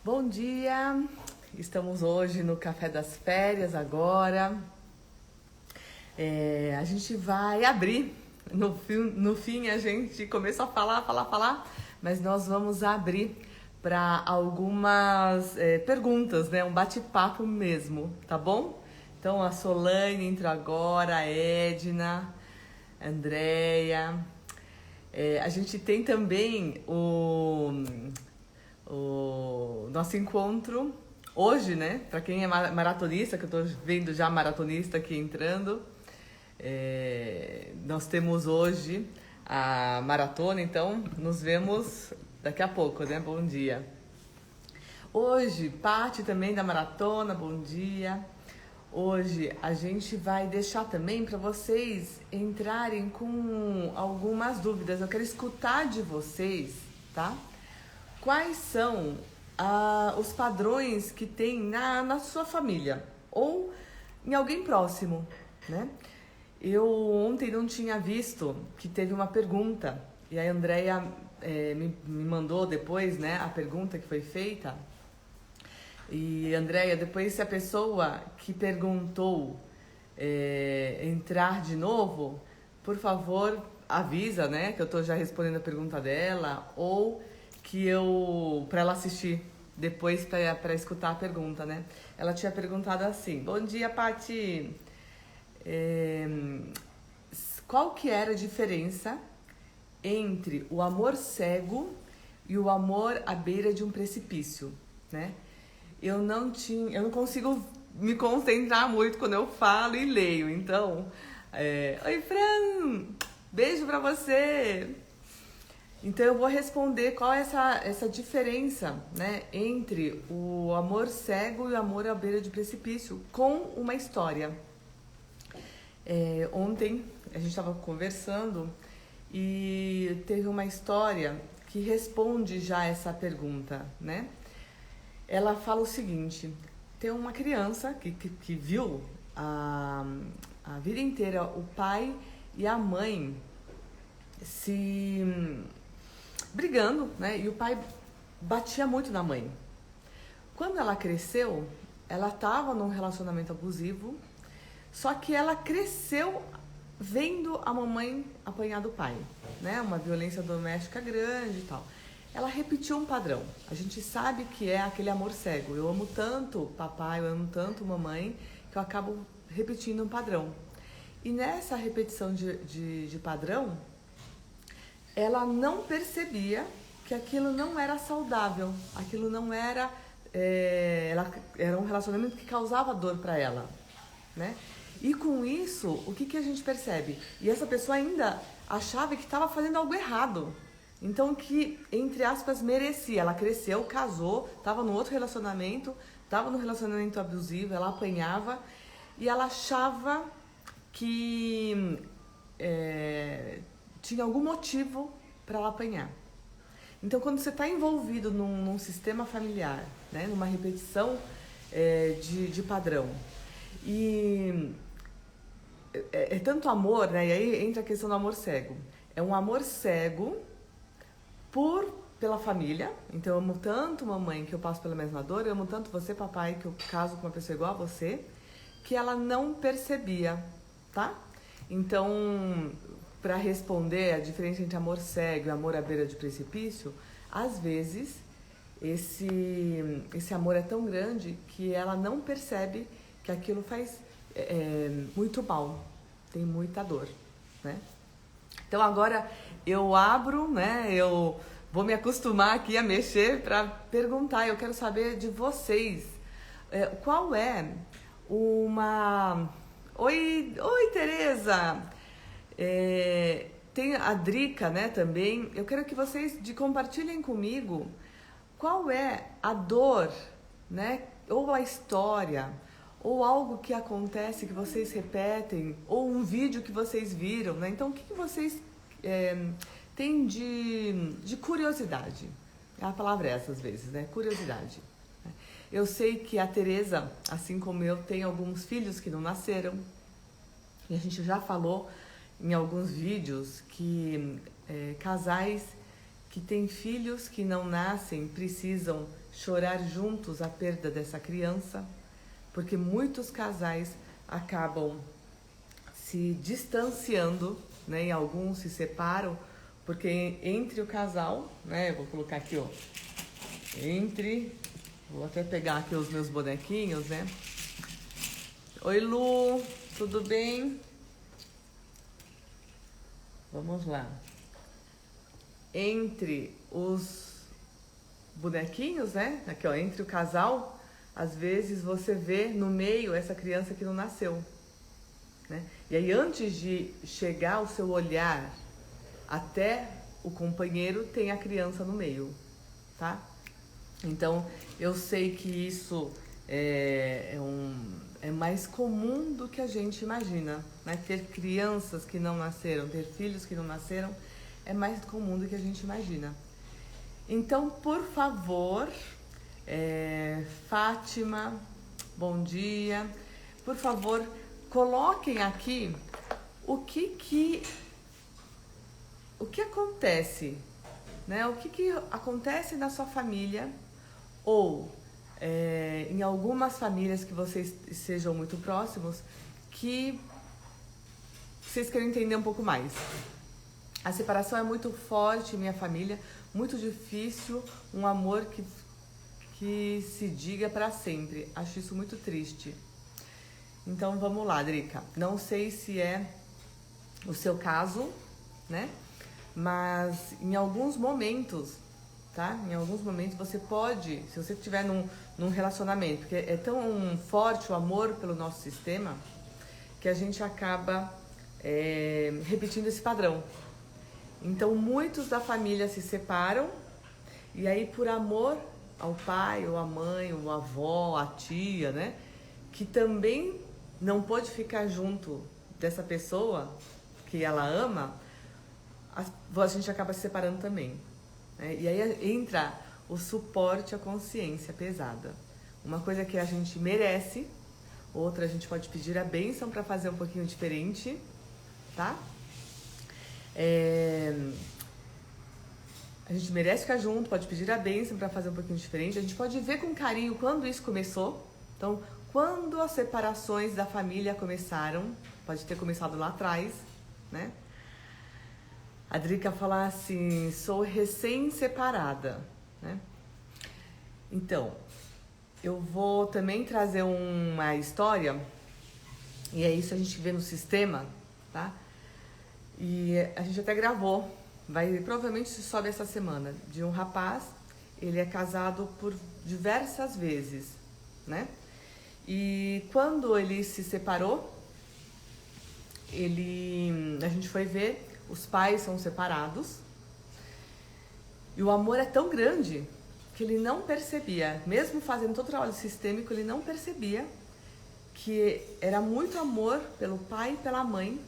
Bom dia, estamos hoje no Café das Férias agora. A gente vai abrir, no fim a gente começou a falar, mas nós vamos abrir para algumas perguntas, né? Um bate-papo mesmo, tá bom? Então a Solane entra agora, a Edna, a Andréia. A gente tem também o nosso encontro hoje, né? Para quem é maratonista, que eu tô vendo já maratonista aqui entrando, nós temos hoje a maratona, então nos vemos daqui a pouco, né? Bom dia. Hoje, parte também da maratona, bom dia. Hoje a gente vai deixar também para vocês entrarem com algumas dúvidas. Eu quero escutar de vocês, tá? Quais são os padrões que tem na sua família ou em alguém próximo, né? Eu ontem não tinha visto que teve uma pergunta e a Andréia me mandou depois, né, a pergunta que foi feita. E Andréia, depois se a pessoa que perguntou entrar de novo, por favor avisa, né, que eu tô já respondendo a pergunta dela, ou que para ela assistir depois para escutar a pergunta, né? Ela tinha perguntado assim: Bom dia, Pati. Qual que era a diferença entre o amor cego e o amor à beira de um precipício, né? Eu não consigo me concentrar muito quando eu falo e leio. Então, oi, Fran, beijo pra você. Então eu vou responder qual é essa diferença, né, entre o amor cego e o amor à beira de precipício, com uma história. Ontem a gente estava conversando e teve uma história que responde já essa pergunta, né? Ela fala o seguinte: tem uma criança que viu a vida inteira o pai e a mãe se brigando, né? E o pai batia muito na mãe. Quando ela cresceu, ela estava num relacionamento abusivo, só que ela cresceu vendo a mamãe apanhar do pai, né? Uma violência doméstica grande e tal. Ela repetiu um padrão. A gente sabe que é aquele amor cego. Eu amo tanto papai, eu amo tanto mamãe, que eu acabo repetindo um padrão. E nessa repetição de padrão, ela não percebia que aquilo não era saudável, aquilo não era... era um relacionamento que causava dor para ela, né? E com isso, o que a gente percebe? E essa pessoa ainda achava que estava fazendo algo errado. Então, que, entre aspas, merecia. Ela cresceu, casou, estava no outro relacionamento, estava no relacionamento abusivo, ela apanhava e ela achava que tinha algum motivo para ela apanhar. Então, quando você está envolvido num sistema familiar, né, numa repetição de padrão, e é tanto amor, né, e aí entra a questão do amor cego. É um amor cego pela família. Então eu amo tanto mamãe que eu passo pela mesma dor, eu amo tanto você, papai, que eu caso com uma pessoa igual a você, que ela não percebia, tá? Então, para responder a diferença entre amor cego e amor à beira de precipício, às vezes esse amor é tão grande que ela não percebe que aquilo faz muito mal, tem muita dor, né? Então agora eu abro, né? Eu vou me acostumar aqui a mexer para perguntar. Eu quero saber de vocês qual é uma... Oi, Tereza! Tem a Drica, né, também. Eu quero que vocês compartilhem comigo qual é a dor, né? Ou a história, ou algo que acontece que vocês repetem, ou um vídeo que vocês viram, né? Então, o que vocês têm de curiosidade? A palavra é essa às vezes, né? Curiosidade. Eu sei que a Tereza, assim como eu, tem alguns filhos que não nasceram. E a gente já falou em alguns vídeos que casais que tem filhos que não nascem, precisam chorar juntos a perda dessa criança, porque muitos casais acabam se distanciando, né? E alguns se separam, porque entre o casal, né? Eu vou colocar aqui, ó, vou até pegar aqui os meus bonequinhos, né? Oi, Lu, tudo bem? Vamos lá. Entre os bonequinhos, né? Aqui, ó, entre o casal, às vezes você vê no meio essa criança que não nasceu, né? E aí, antes de chegar o seu olhar até o companheiro, tem a criança no meio, tá? Então, eu sei que isso é mais comum do que a gente imagina, né? Ter crianças que não nasceram, ter filhos que não nasceram, é mais comum do que a gente imagina. Então, por favor, Fátima, bom dia. Por favor, coloquem aqui o que acontece, né? O que acontece na sua família ou em algumas famílias que vocês sejam muito próximos, que vocês querem entender um pouco mais. A separação é muito forte em minha família, muito difícil, um amor que se diga para sempre. Acho isso muito triste. Então vamos lá, Drica. Não sei se é o seu caso, né? Mas em alguns momentos, tá? Em alguns momentos você pode, se você estiver num relacionamento, porque é tão forte o amor pelo nosso sistema, que a gente acaba repetindo esse padrão. Então, muitos da família se separam e aí, por amor ao pai, ou à mãe, ou à avó, à tia, né? Que também não pode ficar junto dessa pessoa que ela ama, a gente acaba se separando também, né? E aí entra o suporte à consciência pesada. Uma coisa que a gente merece, outra a gente pode pedir a bênção para fazer um pouquinho diferente, tá? A gente merece ficar junto, pode pedir a bênção para fazer um pouquinho diferente. A gente pode ver com carinho quando isso começou. Então, quando as separações da família começaram, pode ter começado lá atrás, né? A Drica fala assim, sou recém-separada, né? Então, eu vou também trazer uma história, e é isso a gente vê no sistema, tá? E a gente até gravou, provavelmente se sobe essa semana, de um rapaz, ele é casado por diversas vezes, né? E quando ele se separou, a gente foi ver, os pais são separados, e o amor é tão grande que ele não percebia, mesmo fazendo todo o trabalho sistêmico, ele não percebia que era muito amor pelo pai e pela mãe.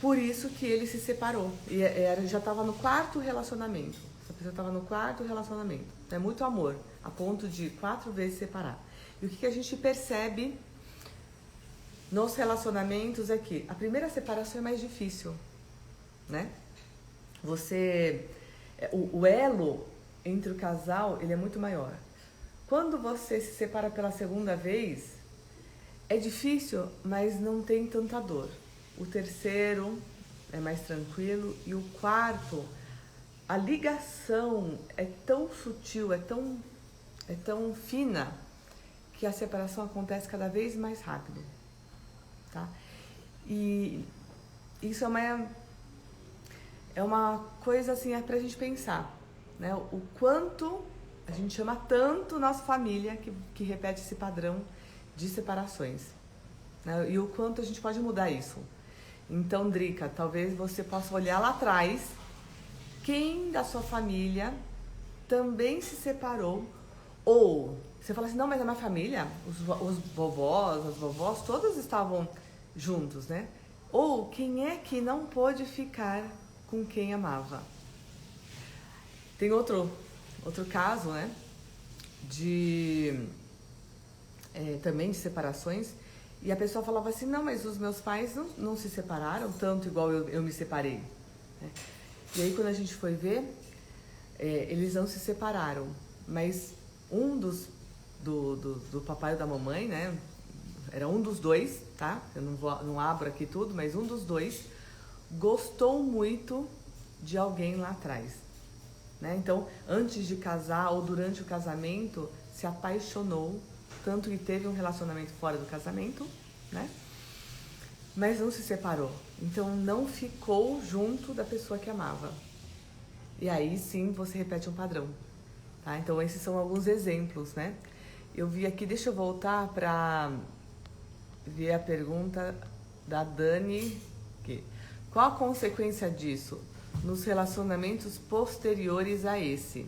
Por isso que ele se separou. E já estava no 4º relacionamento. Essa pessoa estava no 4º relacionamento. É muito amor, a ponto de 4 vezes separar. E o que a gente percebe nos relacionamentos é que a primeira separação é mais difícil, né? O elo entre o casal, ele é muito maior. Quando você se separa pela segunda vez, é difícil, mas não tem tanta dor. O terceiro é mais tranquilo e o 4º, a ligação é tão sutil, é tão fina que a separação acontece cada vez mais rápido, tá? E isso é uma coisa assim, pra gente pensar, né? O quanto a gente ama tanto nossa família que repete esse padrão de separações, né? E o quanto a gente pode mudar isso. Então, Drica, talvez você possa olhar lá atrás, quem da sua família também se separou, ou você fala assim, não, mas a minha família, os vovós, as vovós, todos estavam juntos, né? Ou quem é que não pôde ficar com quem amava? Tem outro caso, né? Também de separações. E a pessoa falava assim, não, mas os meus pais não se separaram tanto igual eu me separei, né? E aí quando a gente foi ver, eles não se separaram, mas um do papai e da mamãe, né? Era um dos dois, tá? Eu não abro aqui tudo, mas um dos dois gostou muito de alguém lá atrás, né? Então, antes de casar ou durante o casamento, se apaixonou, tanto que teve um relacionamento fora do casamento, né? Mas não se separou. Então, não ficou junto da pessoa que amava. E aí, sim, você repete um padrão, tá? Então, esses são alguns exemplos, né? Eu vi aqui, deixa eu voltar para ver a pergunta da Dani. Aqui. Qual a consequência disso nos relacionamentos posteriores a esse?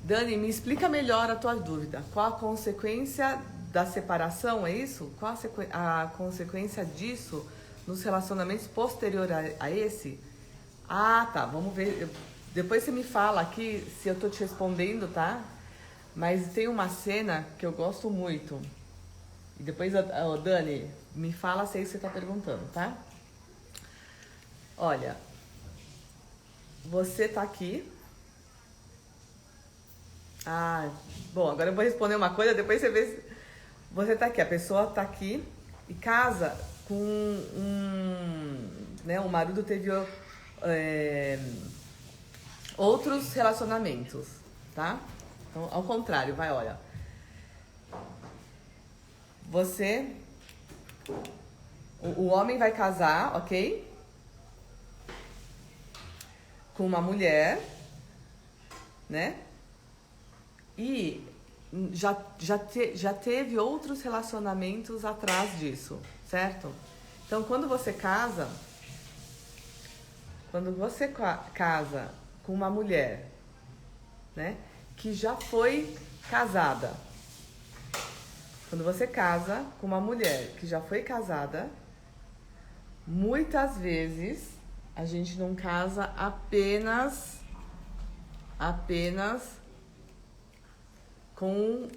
Dani, me explica melhor a tua dúvida. Qual a consequência da separação, é isso? Qual a consequência disso nos relacionamentos posteriores a esse? Ah, tá, vamos ver. Depois você me fala aqui se eu tô te respondendo, tá? Mas tem uma cena que eu gosto muito. E depois, Dani, me fala se é isso que você tá perguntando, tá? Olha, você tá aqui. Ah, bom, agora eu vou responder uma coisa, depois você vê se... Você tá aqui, a pessoa tá aqui e casa com né, o marido teve outros relacionamentos, tá? Então, ao contrário, vai, olha. Você... O homem vai casar, ok? Com uma mulher, né? E já teve outros relacionamentos atrás disso, certo? Então, quando você casa com uma mulher, né, que já foi casada, quando você casa com uma mulher que já foi casada, muitas vezes a gente não casa apenas com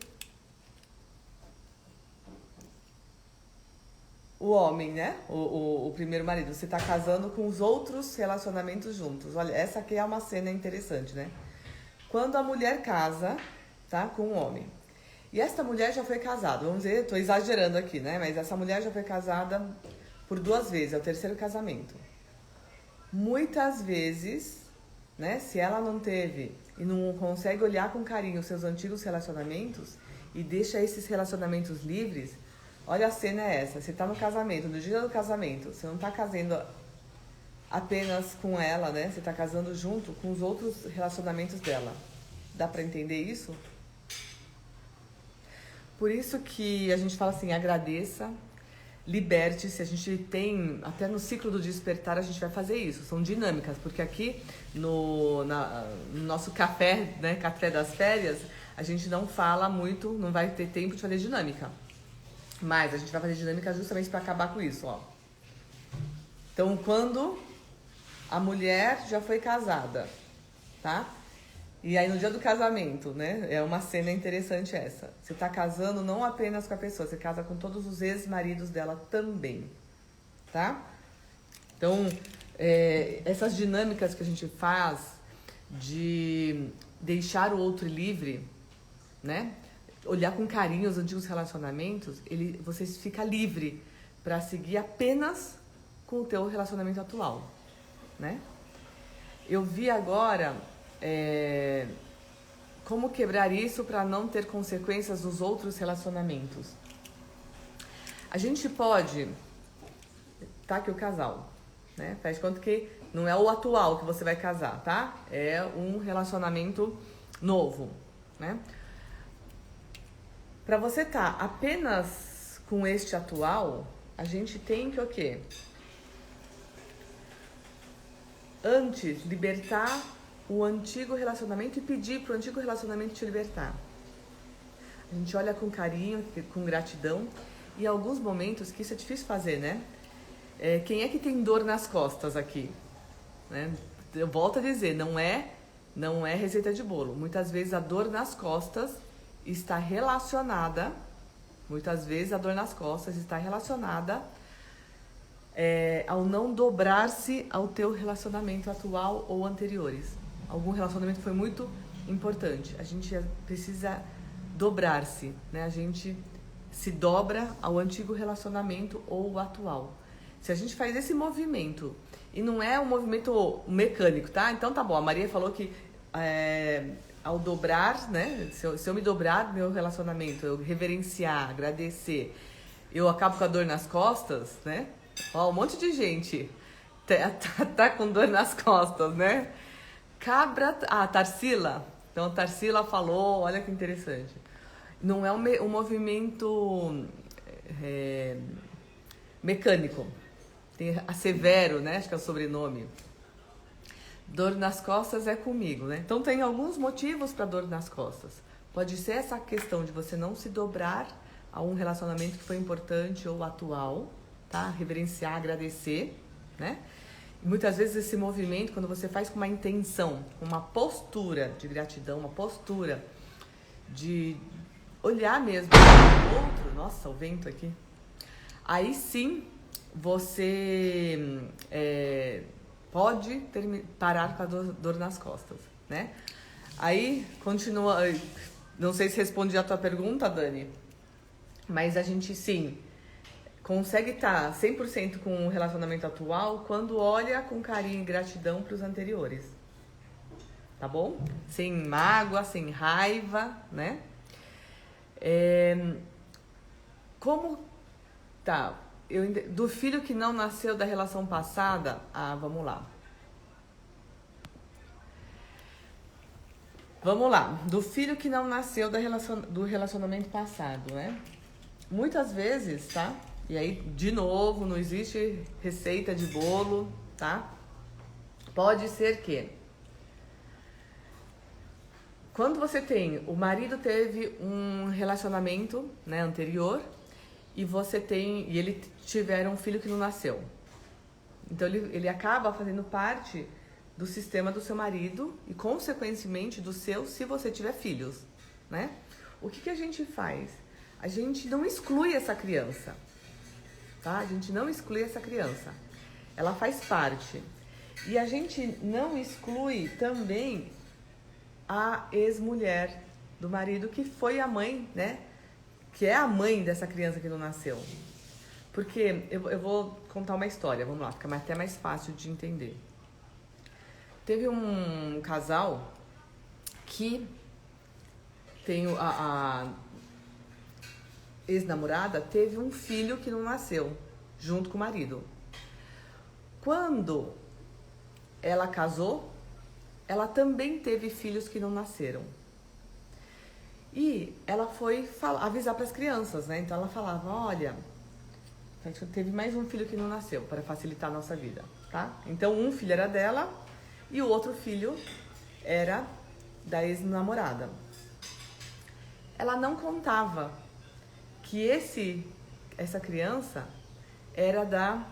o homem, né? O primeiro marido. Você tá casando com os outros relacionamentos juntos. Olha, essa aqui é uma cena interessante, né? Quando a mulher casa, tá? Com o homem. E esta mulher já foi casada. Vamos dizer, tô exagerando aqui, né? Mas essa mulher já foi casada por 2 vezes. É o 3º casamento. Muitas vezes, né? Se ela não teve e não consegue olhar com carinho os seus antigos relacionamentos e deixa esses relacionamentos livres, olha, a cena é essa, você tá no casamento, no dia do casamento, você não tá casando apenas com ela, né? Você tá casando junto com os outros relacionamentos dela. Dá pra entender isso? Por isso que a gente fala assim, agradeça, liberte-se. A gente tem, até no ciclo do despertar a gente vai fazer isso, são dinâmicas, porque aqui no nosso café, né, café das férias, a gente não fala muito, não vai ter tempo de fazer dinâmica, mas a gente vai fazer dinâmica justamente para acabar com isso, ó. Então, quando a mulher já foi casada, tá? E aí no dia do casamento, né? É uma cena interessante essa. Você tá casando não apenas com a pessoa, você casa com todos os ex-maridos dela também, tá? Então, essas dinâmicas que a gente faz de deixar o outro livre, né? Olhar com carinho os antigos relacionamentos, você fica livre para seguir apenas com o teu relacionamento atual, né? Eu vi agora... como quebrar isso para não ter consequências nos outros relacionamentos. A gente pode... Tá aqui o casal, né? Faz conta que não é o atual que você vai casar, tá? É um relacionamento novo, né? Para você estar apenas com este atual, a gente tem que o quê? Antes, libertar o antigo relacionamento e pedir pro antigo relacionamento te libertar. A gente olha com carinho, com gratidão, e em alguns momentos, que isso é difícil fazer, né? Quem é que tem dor nas costas aqui? Né? Eu volto a dizer, não é receita de bolo. Muitas vezes a dor nas costas está relacionada ao não dobrar-se ao teu relacionamento atual ou anteriores. Algum relacionamento foi muito importante. A gente precisa dobrar-se, né? A gente se dobra ao antigo relacionamento ou o atual. Se a gente faz esse movimento, e não é um movimento mecânico, tá? Então tá bom, a Maria falou que ao dobrar, né? Se eu me dobrar do meu relacionamento, eu reverenciar, agradecer, eu acabo com a dor nas costas, né? Ó, um monte de gente tá com dor nas costas, né? Tarsila. Então, a Tarsila falou, olha que interessante. Não é um movimento mecânico. Tem a Severo, né? Acho que é o sobrenome. Dor nas costas é comigo, né? Então, tem alguns motivos para dor nas costas. Pode ser essa questão de você não se dobrar a um relacionamento que foi importante ou atual, tá? Reverenciar, agradecer, né? E muitas vezes esse movimento, quando você faz com uma intenção, com uma postura de gratidão, uma postura de olhar mesmo para o outro, nossa, o vento aqui, aí sim você pode parar com a dor nas costas, né? Aí continua, não sei se respondi a tua pergunta, Dani, mas a gente sim consegue estar 100% com o relacionamento atual quando olha com carinho e gratidão para os anteriores. Tá bom? Sem mágoa, sem raiva, né? Como tá? Do filho que não nasceu da relação passada, vamos lá. Vamos lá. Do filho que não nasceu do relacionamento passado, né? Muitas vezes, tá? E aí, de novo, não existe receita de bolo, tá? Pode ser que quando você o marido teve um relacionamento, né, anterior, e ele tiveram um filho que não nasceu. Então ele acaba fazendo parte do sistema do seu marido e, consequentemente, do seu, se você tiver filhos, né? O que a gente faz? A gente não exclui essa criança, tá? A gente não exclui essa criança. Ela faz parte. E a gente não exclui também a ex-mulher do marido, que foi a mãe, né? Que é a mãe dessa criança que não nasceu. Porque eu vou contar uma história, vamos lá, fica até mais fácil de entender. Teve um casal que tem a ex-namorada teve um filho que não nasceu, junto com o marido. Quando ela casou, ela também teve filhos que não nasceram. E ela foi avisar para as crianças, né? Então ela falava, olha, a gente teve mais um filho que não nasceu, para facilitar a nossa vida, tá? Então um filho era dela e o outro filho era da ex-namorada. Ela não contava que essa criança era da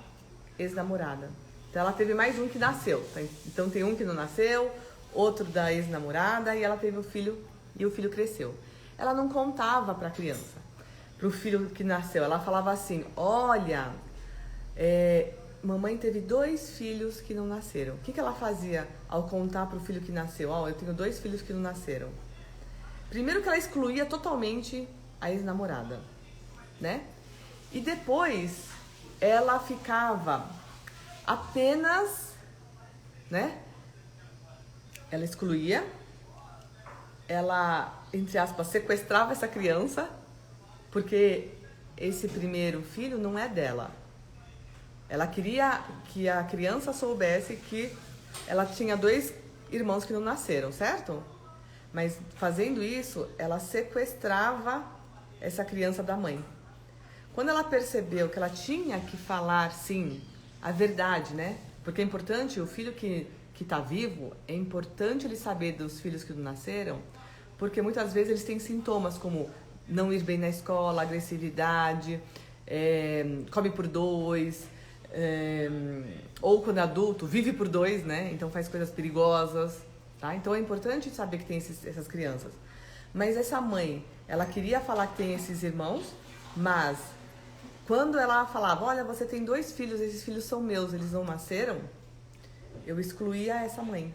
ex-namorada. Então ela teve mais um que nasceu. Então tem um que não nasceu, outro da ex-namorada, e ela teve um filho e o filho cresceu. Ela não contava para a criança, para o filho que nasceu. Ela falava assim, olha, mamãe teve 2 filhos que não nasceram. O que ela fazia ao contar para o filho que nasceu? Eu tenho 2 filhos que não nasceram. Primeiro que ela excluía totalmente a ex-namorada, né? E depois ela ficava apenas, né? Ela excluía, ela, entre aspas, sequestrava essa criança, porque esse primeiro filho não é dela. Ela queria que a criança soubesse que ela tinha 2 irmãos que não nasceram, certo? Mas fazendo isso, ela sequestrava essa criança da mãe. Quando ela percebeu que ela tinha que falar, sim, a verdade, né? Porque é importante, o filho que está vivo, é importante ele saber dos filhos que não nasceram, porque muitas vezes eles têm sintomas como não ir bem na escola, agressividade, come por 2, ou quando é adulto, vive por 2, né? Então faz coisas perigosas, tá? Então é importante saber que tem essas crianças. Mas essa mãe, ela queria falar que tem esses irmãos, mas Quando ela falava, olha, você tem 2 filhos, esses filhos são meus, eles não nasceram, eu excluía essa mãe.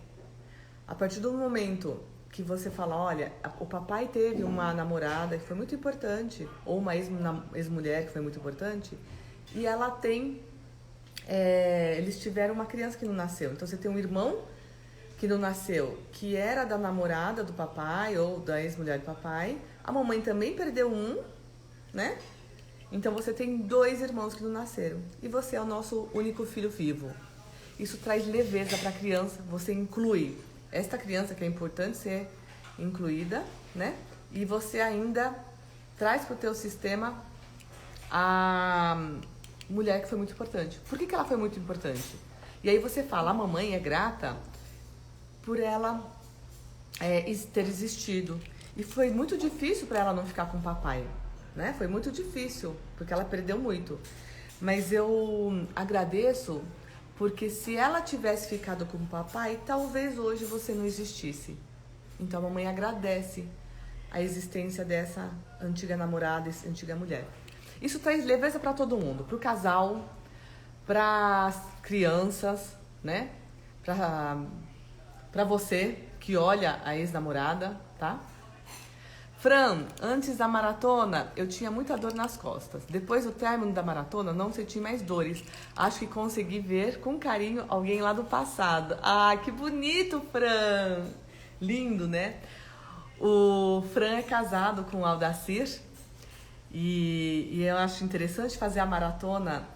A partir do momento que você fala, olha, o papai teve uma namorada que foi muito importante, ou uma ex-mulher que foi muito importante, e ela tem, eles tiveram uma criança que não nasceu. Então você tem um irmão que não nasceu, que era da namorada do papai, ou da ex-mulher do papai, a mamãe também perdeu um, né? Então você tem 2 irmãos que não nasceram, e você é o nosso único filho vivo. Isso traz leveza para a criança, você inclui esta criança que é importante ser incluída, né? E você ainda traz para o teu sistema a mulher que foi muito importante. Por que ela foi muito importante? E aí você fala, a mamãe é grata por ela ter existido. E foi muito difícil para ela não ficar com o papai, né? Foi muito difícil, porque ela perdeu muito. Mas eu agradeço, porque se ela tivesse ficado com o papai, talvez hoje você não existisse. Então a mamãe agradece a existência dessa antiga namorada, essa antiga mulher. Isso traz leveza para todo mundo, para o casal, para as crianças, né? Para você que olha a ex-namorada, tá? Fran, antes da maratona, eu tinha muita dor nas costas. Depois do término da maratona, não senti mais dores. Acho que consegui ver com carinho alguém lá do passado. Ah, que bonito, Fran! Lindo, né? O Fran é casado com o Aldacir. E eu acho interessante fazer a maratona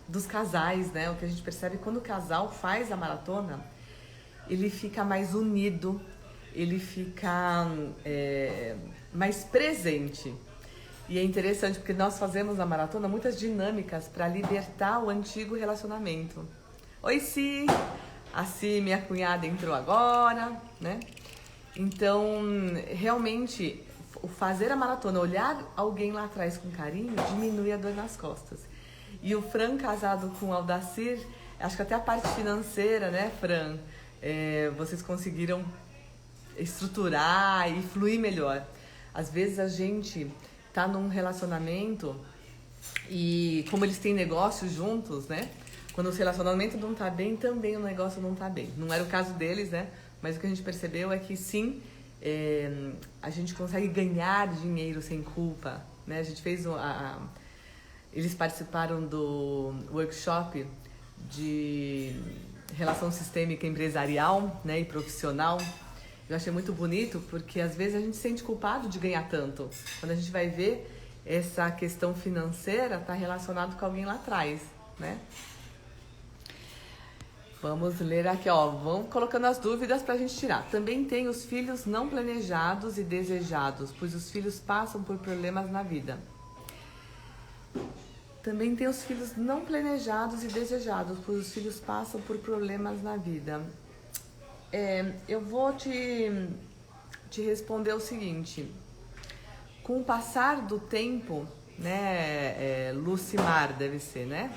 dos casais, né? O que a gente percebe quando o casal faz a maratona, ele fica mais unido, ele fica mais presente. E é interessante porque nós fazemos na maratona muitas dinâmicas para libertar o antigo relacionamento. Oi, Si! A Si, minha cunhada, entrou agora, né? Então, realmente, o fazer a maratona, olhar alguém lá atrás com carinho, diminui a dor nas costas. E o Fran, casado com o Aldacir, acho que até a parte financeira, né, Fran? Vocês conseguiram estruturar e fluir melhor. Às vezes a gente tá num relacionamento e como eles têm negócios juntos, né? Quando o relacionamento não tá bem, também o negócio não tá bem. Não era o caso deles, né? Mas o que a gente percebeu é que sim, a gente consegue ganhar dinheiro sem culpa, né? A gente fez eles participaram do workshop de relação sistêmica empresarial, né, e profissional. Eu achei muito bonito porque às vezes a gente se sente culpado de ganhar tanto. Quando a gente vai ver, essa questão financeira está relacionada com alguém lá atrás, né? Vamos ler aqui, ó. Vamos colocando as dúvidas para a gente tirar. Também tem os filhos não planejados e desejados, pois os filhos passam por problemas na vida. Também tem os filhos não planejados e desejados, pois os filhos passam por problemas na vida. Eu vou te responder o seguinte. Com o passar do tempo, né, Lucimar deve ser, né?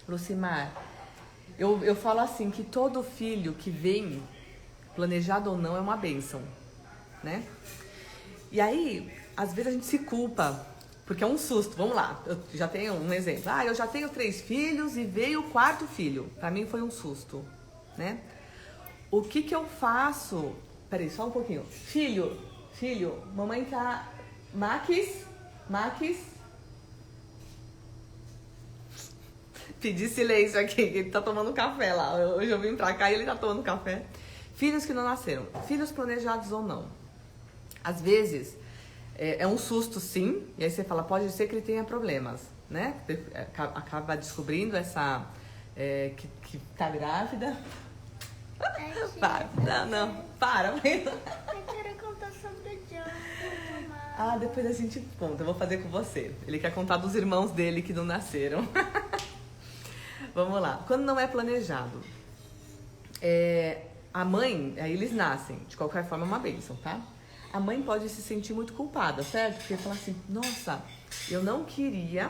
Lucimar, eu falo assim, que todo filho que vem, planejado ou não, é uma bênção, né? E aí, às vezes a gente se culpa, porque é um susto. Vamos lá, eu já tenho um exemplo. Eu já tenho 3 filhos e veio o 4º filho. Pra mim foi um susto, né? O que eu faço? Peraí, só um pouquinho. Filho, mamãe tá... Maquis? Pedi silêncio aqui, que ele tá tomando café lá. Hoje eu vim pra cá e ele tá tomando café. Filhos que não nasceram. Filhos planejados ou não. Às vezes, é um susto sim. E aí você fala, pode ser que ele tenha problemas, né? Acaba descobrindo essa... que tá grávida. Para, não, para. Eu quero contar sobre o John. Depois a gente conta, eu vou fazer com você. Ele quer contar dos irmãos dele que não nasceram. Vamos lá. Quando não é planejado, a mãe, aí eles nascem, de qualquer forma é uma bênção, tá? A mãe pode se sentir muito culpada, certo? Porque fala assim, nossa, eu não queria,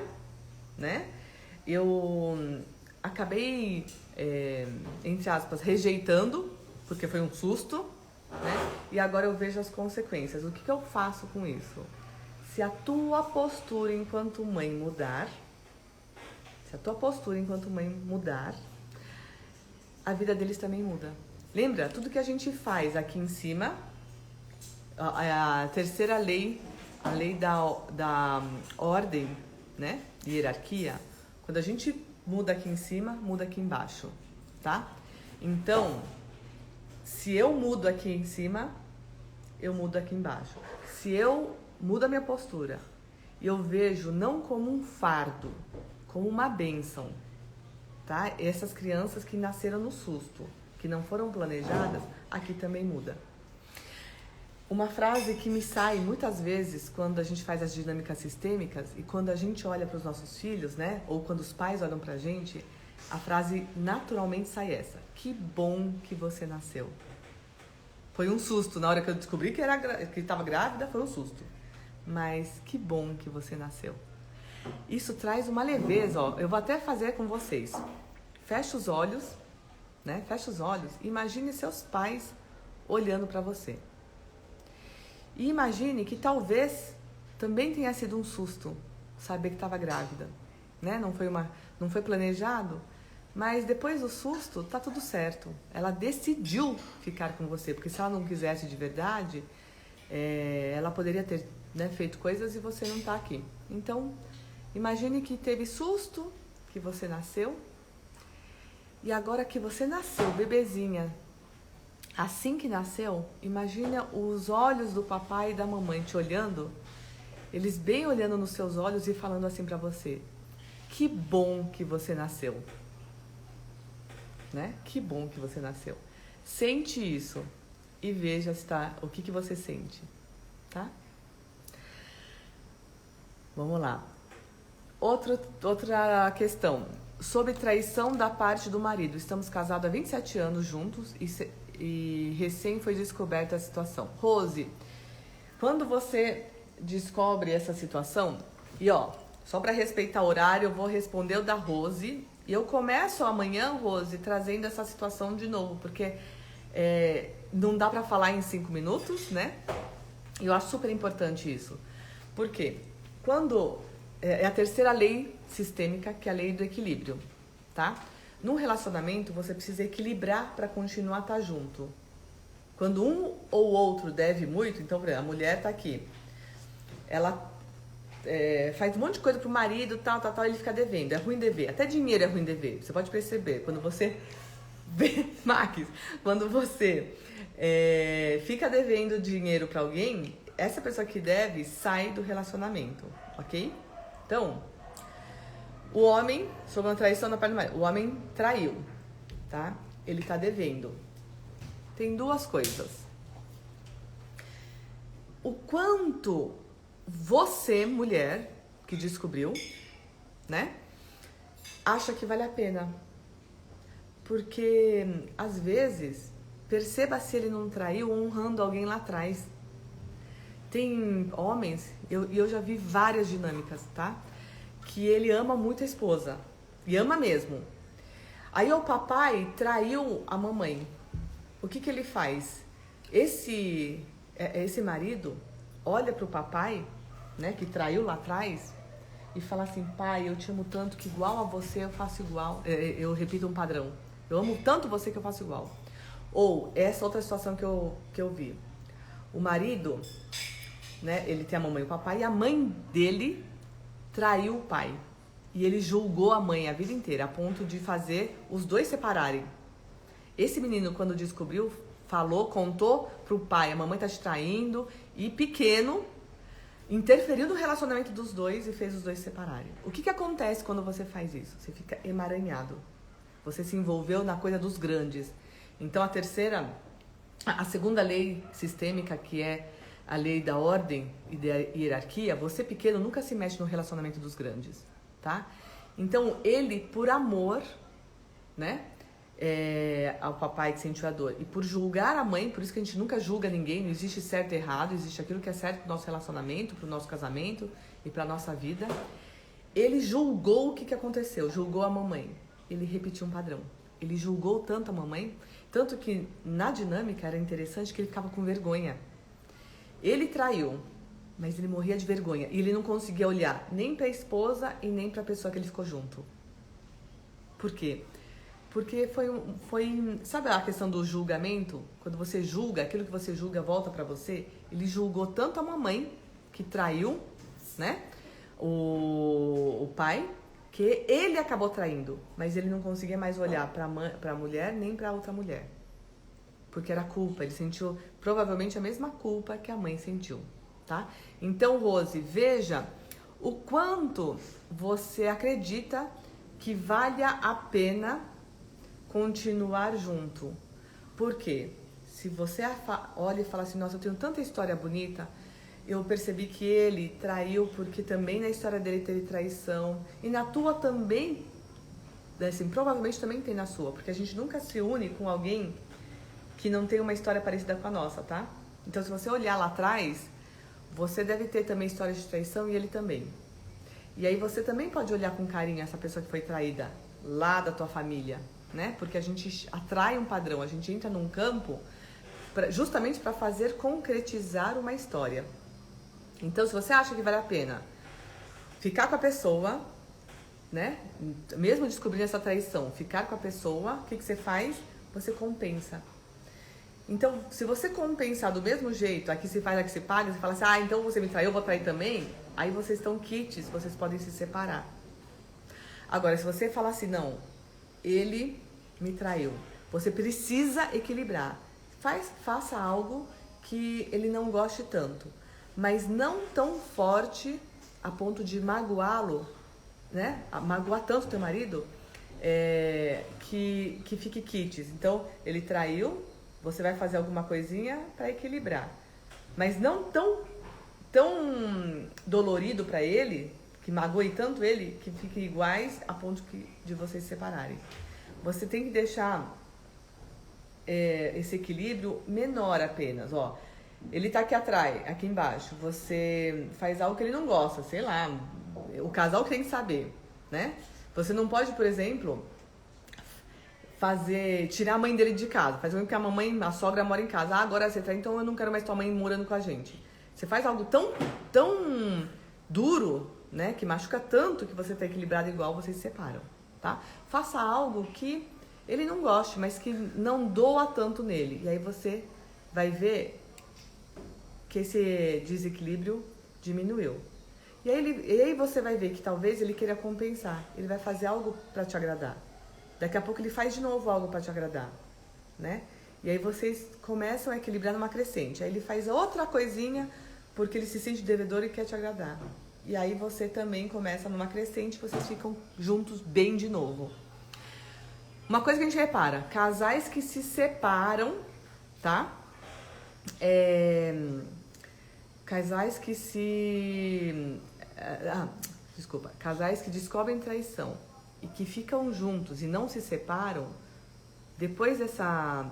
né? Eu acabei, entre aspas, rejeitando, porque foi um susto, né? E agora eu vejo as consequências. O que eu faço com isso? se a tua postura enquanto mãe mudar, a vida deles também muda. Lembra? Tudo que a gente faz aqui em cima, a terceira lei, a lei da ordem, né? Hierarquia, quando a gente muda aqui em cima, muda aqui embaixo, tá? Então, se eu mudo aqui em cima, eu mudo aqui embaixo. Se eu mudo a minha postura e eu vejo não como um fardo, como uma bênção, tá? Essas crianças que nasceram no susto, que não foram planejadas, aqui também muda. Uma frase que me sai muitas vezes quando a gente faz as dinâmicas sistêmicas e quando a gente olha para os nossos filhos, né? Ou quando os pais olham pra gente, a frase naturalmente sai essa: que bom que você nasceu. Foi um susto, na hora que eu descobri que estava grávida, foi um susto. Mas que bom que você nasceu. Isso traz uma leveza, ó. Eu vou até fazer com vocês. Fecha os olhos, né? Fecha os olhos. Imagine seus pais olhando para você. E imagine que talvez também tenha sido um susto saber que estava grávida, né? Não foi planejado, mas depois do susto tá tudo certo. Ela decidiu ficar com você, porque se ela não quisesse de verdade, ela poderia ter, né, feito coisas e você não tá aqui. Então, imagine que teve susto, que você nasceu, e agora que você nasceu, bebezinha, assim que nasceu, imagina os olhos do papai e da mamãe te olhando, eles bem olhando nos seus olhos e falando assim pra você: que bom que você nasceu, né? Que bom que você nasceu. Sente isso e veja o que você sente, tá? Vamos lá. Outra questão. Sobre traição da parte do marido. Estamos casados há 27 anos juntos e recém foi descoberta a situação. Rose, quando você descobre essa situação, e ó, só para respeitar o horário, eu vou responder o da Rose, e eu começo amanhã, Rose, trazendo essa situação de novo, porque não dá para falar em 5 minutos, né? E eu acho super importante isso. Por quê? Quando é a terceira lei sistêmica, que é a lei do equilíbrio, tá? Num relacionamento, você precisa equilibrar para continuar a junto. Quando um ou outro deve muito, então, por exemplo, a mulher tá aqui, ela faz um monte de coisa pro marido, tal, ele fica devendo. É ruim dever. Até dinheiro é ruim dever. Você pode perceber. Quando você vê, Max, quando você fica devendo dinheiro para alguém, essa pessoa que deve sai do relacionamento, ok? Então, o homem, sobre uma traição da parte do marido, o homem traiu, tá? Ele tá devendo. Tem duas coisas. O quanto você, mulher, que descobriu, né, acha que vale a pena. Porque, às vezes, perceba se ele não traiu honrando alguém lá atrás. Tem homens, eu já vi várias dinâmicas, tá? Que ele ama muito a esposa. E ama mesmo. Aí o papai traiu a mamãe. O que ele faz? Esse marido olha pro papai, né, que traiu lá atrás, e fala assim: pai, eu te amo tanto que igual a você eu faço igual. Eu repito um padrão. Eu amo tanto você que eu faço igual. Ou essa outra situação que eu vi. O marido, né, ele tem a mamãe e o papai, e a mãe dele traiu o pai. E ele julgou a mãe a vida inteira, a ponto de fazer os dois separarem. Esse menino, quando descobriu, contou pro pai: a mamãe tá te traindo, e pequeno, interferiu no relacionamento dos dois e fez os dois separarem. O que acontece quando você faz isso? Você fica emaranhado. Você se envolveu na coisa dos grandes. Então a segunda lei sistêmica, que é a lei da ordem e da hierarquia, você pequeno nunca se mexe no relacionamento dos grandes, tá? Então ele, por amor, né, ao papai que sentiu a dor, e por julgar a mãe, por isso que a gente nunca julga ninguém, não existe certo e errado, existe aquilo que é certo pro nosso relacionamento, pro nosso casamento e pra nossa vida. Ele julgou o que aconteceu, julgou a mamãe. Ele repetiu um padrão. Ele julgou tanto a mamãe, tanto que na dinâmica era interessante que ele ficava com vergonha. Ele traiu. mas ele morria de vergonha. E ele não conseguia olhar nem para a esposa e nem para a pessoa que ele ficou junto. Por quê? Porque sabe a questão do julgamento? Quando você julga, aquilo que você julga volta pra você. Ele julgou tanto a mamãe, que traiu, né? O pai, que ele acabou traindo. Mas ele não conseguia mais olhar pra mulher, nem pra outra mulher. Porque era culpa. Ele sentiu provavelmente a mesma culpa que a mãe sentiu, tá? Então, Rose, veja o quanto você acredita que valha a pena continuar junto. Por quê? Se você olha e fala assim, nossa, eu tenho tanta história bonita, eu percebi que ele traiu porque também na história dele teve traição, e na tua também, assim, provavelmente também tem na sua, porque a gente nunca se une com alguém que não tem uma história parecida com a nossa, tá? Então, se você olhar lá atrás, você deve ter também histórias de traição e ele também. E aí você também pode olhar com carinho essa pessoa que foi traída lá da tua família, né? Porque a gente atrai um padrão, a gente entra num campo justamente para fazer concretizar uma história. Então, se você acha que vale a pena ficar com a pessoa, né? Mesmo descobrindo essa traição, ficar com a pessoa, o que você faz? Você compensa. Então, se você compensar do mesmo jeito, aqui se faz, aqui se paga, você fala assim, ah, então você me traiu, eu vou trair também, aí vocês estão quites, vocês podem se separar. Agora, se você falar assim, não, ele me traiu, você precisa equilibrar. Faça algo que ele não goste tanto, mas não tão forte a ponto de magoá-lo, né? Magoar tanto teu marido, que fique quites. Então, ele traiu, você vai fazer alguma coisinha para equilibrar. Mas não tão dolorido para ele, que magoe tanto ele, que fiquem iguais a ponto de vocês se separarem. Você tem que deixar esse equilíbrio menor apenas, ó. Ele tá aqui atrás, aqui embaixo. Você faz algo que ele não gosta, sei lá. O casal tem que saber, né? Você não pode, por exemplo, tirar a mãe dele de casa. Faz que a sogra mora em casa. Ah, agora você tá, então eu não quero mais tua mãe morando com a gente. Você faz algo tão duro, né? Que machuca tanto que você tá equilibrado igual, vocês se separam, tá? Faça algo que ele não goste, mas que não doa tanto nele. E aí você vai ver que esse desequilíbrio diminuiu. E aí você vai ver que talvez ele queira compensar. Ele vai fazer algo para te agradar. Daqui a pouco ele faz de novo algo para te agradar, né? E aí vocês começam a equilibrar numa crescente. Aí ele faz outra coisinha porque ele se sente devedor e quer te agradar. E aí você também começa numa crescente, vocês ficam juntos bem de novo. Uma coisa que a gente repara, casais que se separam, tá? Casais que casais que descobrem traição e que ficam juntos e não se separam, depois dessa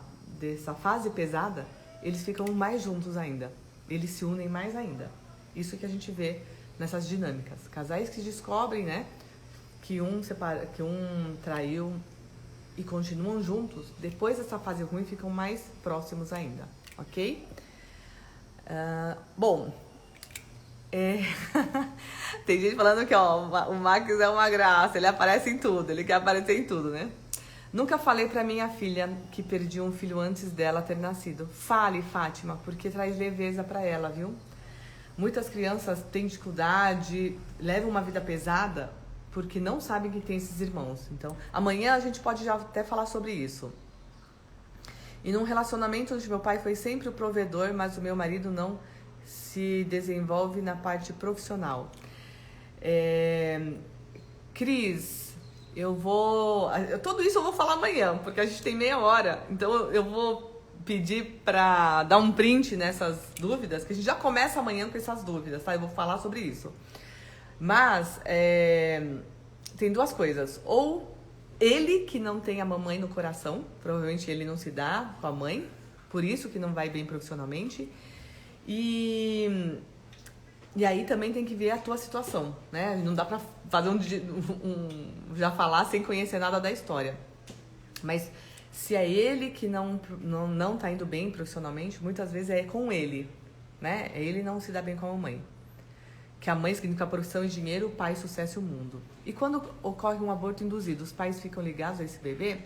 fase pesada, eles ficam mais juntos ainda. Eles se unem mais ainda. Isso que a gente vê nessas dinâmicas. Casais que descobrem, né, que um traiu e continuam juntos, depois dessa fase ruim ficam mais próximos ainda, ok? Bom, tem gente falando que ó, o Max é uma graça, ele aparece em tudo, ele quer aparecer em tudo, né? Nunca falei pra minha filha que perdi um filho antes dela ter nascido. Fale, Fátima, porque traz leveza pra ela, viu? Muitas crianças têm dificuldade, levam uma vida pesada porque não sabem que tem esses irmãos. Então, amanhã a gente pode já até falar sobre isso. E num relacionamento onde meu pai foi sempre o provedor, mas o meu marido não se desenvolve na parte profissional. Cris, tudo isso eu vou falar amanhã, porque a gente tem meia hora. Então eu vou pedir para dar um print nessas dúvidas, que a gente já começa amanhã com essas dúvidas, tá? Eu vou falar sobre isso. Mas tem duas coisas. Ou ele que não tem a mamãe no coração, provavelmente ele não se dá com a mãe, por isso que não vai bem profissionalmente. E aí também tem que ver a tua situação, né? Não dá pra fazer já falar sem conhecer nada da história. Mas se é ele que não tá indo bem profissionalmente, muitas vezes é com ele, né? Ele não se dá bem com a mamãe. que a mãe significa profissão e dinheiro, o pai, sucesso e o mundo. E quando ocorre um aborto induzido, os pais ficam ligados a esse bebê,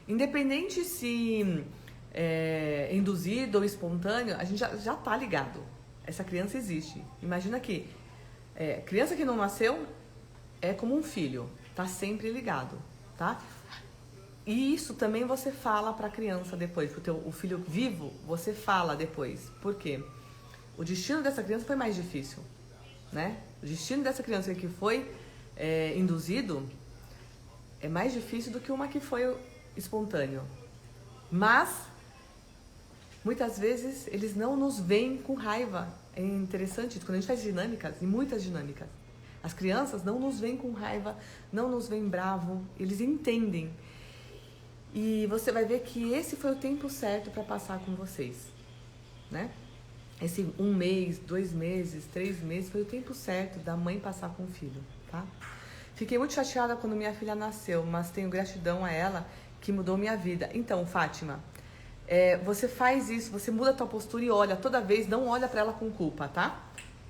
independente se é induzido ou espontâneo, a gente já tá ligado. Essa criança existe. Imagina que criança que não nasceu é como um filho, tá sempre ligado, tá? E isso também você fala para a criança depois, o filho vivo, você fala depois. Por quê? O destino dessa criança foi mais difícil, né? O destino dessa criança que foi induzido é mais difícil do que uma que foi espontâneo. Mas, muitas vezes, eles não nos veem com raiva. É interessante, quando a gente faz dinâmicas, e muitas dinâmicas, as crianças não nos veem com raiva, não nos veem bravo, eles entendem. E você vai ver que esse foi o tempo certo para passar com vocês, né? Esse 1 mês, 2 meses, 3 meses foi o tempo certo da mãe passar com o filho, tá? Fiquei muito chateada quando minha filha nasceu, mas tenho gratidão a ela que mudou minha vida. Então, Fátima, você faz isso, você muda a tua postura e olha, toda vez, não olha para ela com culpa, tá?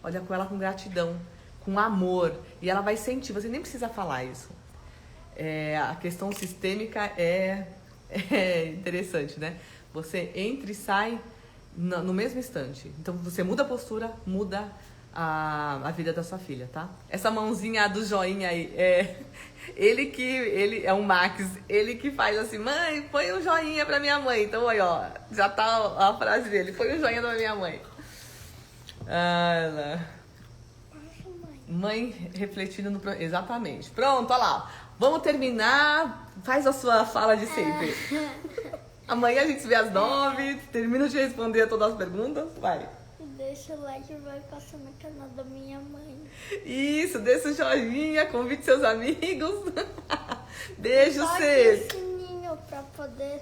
Olha com ela com gratidão, com amor, e ela vai sentir, você nem precisa falar isso. A questão sistêmica é interessante, né? Você entra e sai no mesmo instante. Então, você muda a postura, muda a vida da sua filha, tá? Essa mãozinha do joinha aí, ele é um Max, ele que faz assim, mãe, põe um joinha pra minha mãe. Então, aí, ó, já tá a frase dele, põe um joinha pra minha mãe. Mãe refletindo no... Exatamente. Pronto, olha lá. Vamos terminar. Faz a sua fala de sempre. Amanhã a gente se vê às 9. Termino de responder todas as perguntas. Vai. Deixa o like e vai passar no canal da minha mãe. Isso, deixa o joinha, convide seus amigos. Beijo, Toque Cê. o sininho pra poder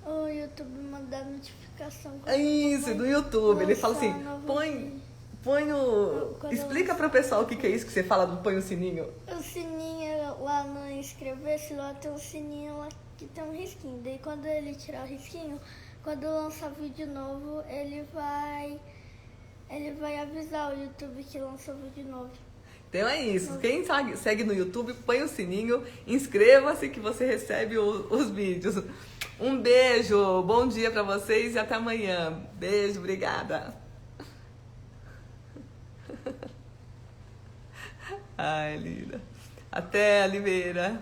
o YouTube mandar notificação. Isso, do YouTube. Ele fala assim, põe o... Explica pro pessoal o que é isso que você fala do põe o sininho. O sininho lá no inscrever-se, lá tem um sininho lá que tem um risquinho. Daí quando ele tirar o risquinho, quando lançar vídeo novo, ele vai avisar o YouTube que lançou vídeo novo. Então é isso. Quem segue no YouTube, põe o sininho, inscreva-se que você recebe os vídeos. Um beijo, bom dia pra vocês e até amanhã. Beijo, obrigada. Ai, linda. Até, Oliveira.